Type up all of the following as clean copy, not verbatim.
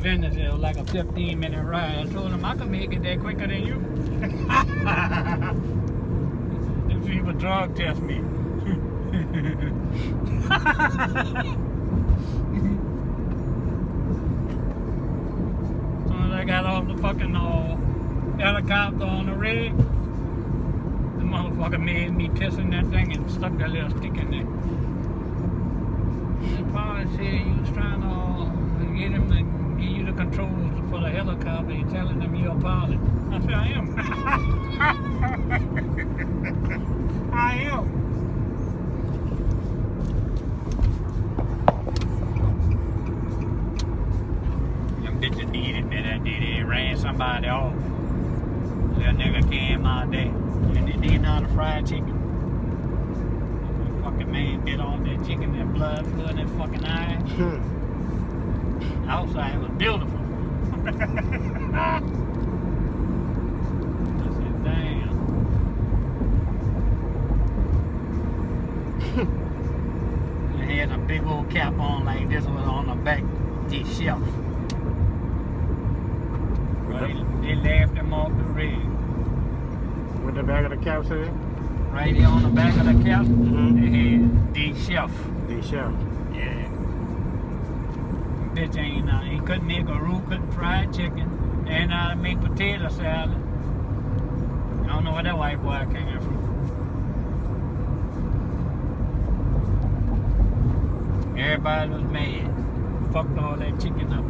Venice. It was like a 15-minute ride. I told him I could make it there quicker than you. Them people drug test me. As soon as I got off the fucking helicopter on the rig, the motherfucker made me piss in that thing and stuck that little stick in there. The pilot said you was trying to get him to give you the controls for the helicopter. You're telling them you're a pilot. I said, I am. I am. Them bitches needed me that day. They ran somebody off. That nigga came out there and they didn't know how to fry chicken. The fucking man bit on that chicken, that blood in that fucking eye. Outside was beautiful. I said, damn. They had a big old cap on like this one on the back of this shelf. They laughed him off the rig. With the back of the cap said? Right here on the back of the cap, they had the chef. The chef. Yeah. Bitch ain't he couldn't make a roux, couldn't fry chicken, and how to make potato salad. I don't know where that white boy came from. Everybody was mad. Fucked all that chicken up.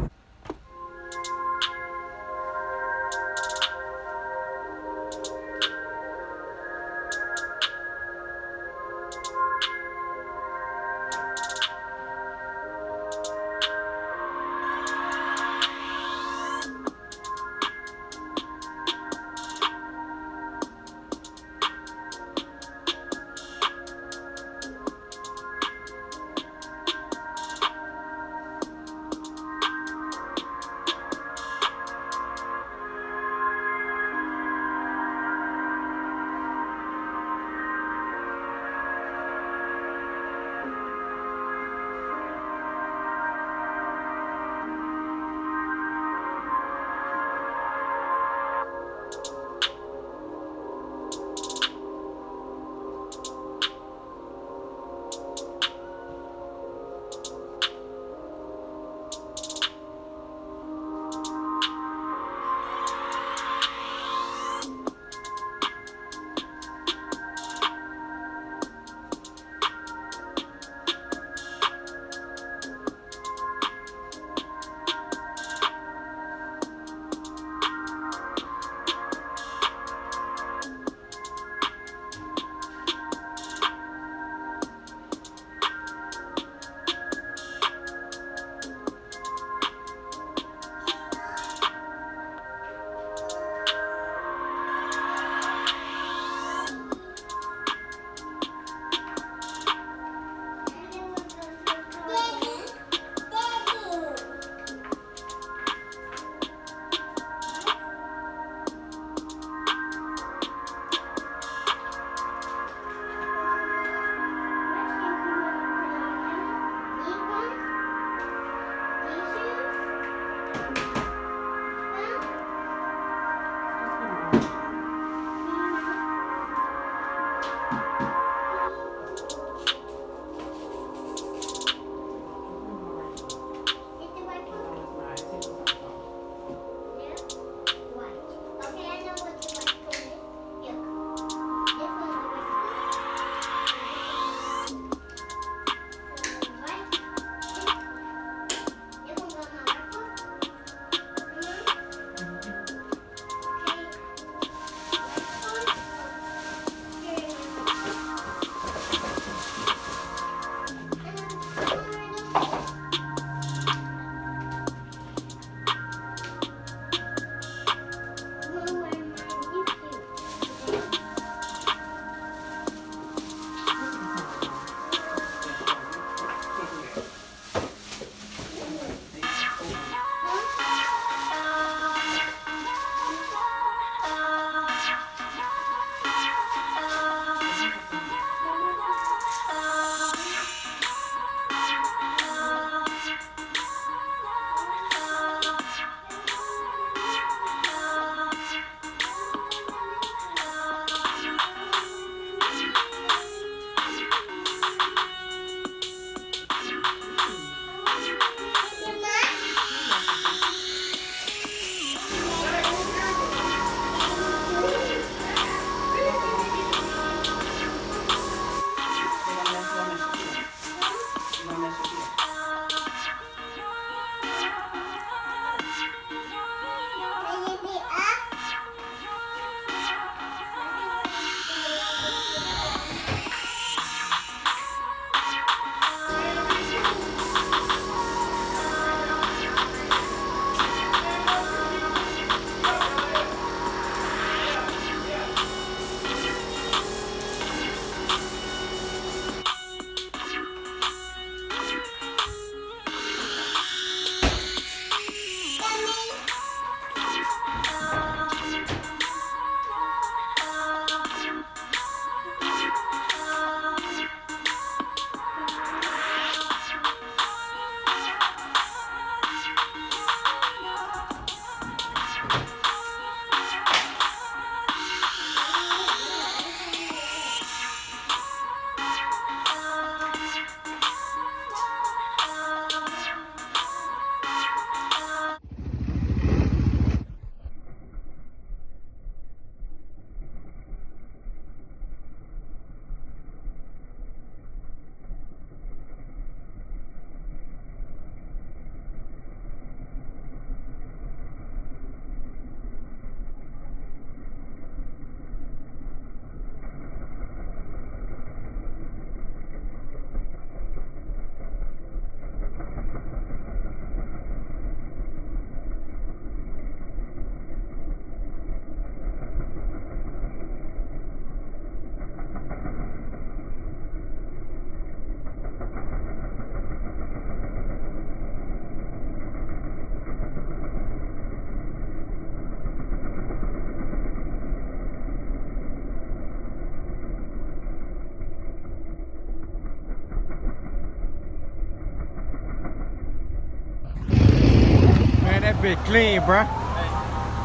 bitch clean, bruh. Hey,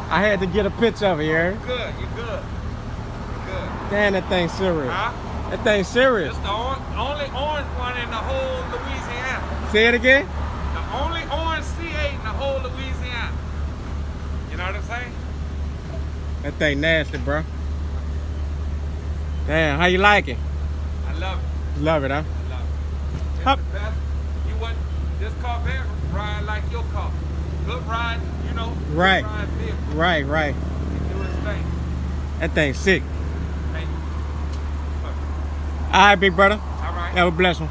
I had to get a picture of it, you heard? you good. You good. You good. Damn, that thing's serious. Huh? That thing's serious. It's the only orange one in the whole Louisiana. Say it again? The only orange C8 in the whole Louisiana. You know what I'm saying? That thing nasty, bro. Damn, how you like it? I love it. Love it, huh? I love it. It's Hup. the best. You wouldn't, this Corvette ride like your car. Good ride, you know. Right. Good ride vehicle. Right. It do its thing. That thing's sick. Thank you. All right, big brother. All right. Have a blessed one.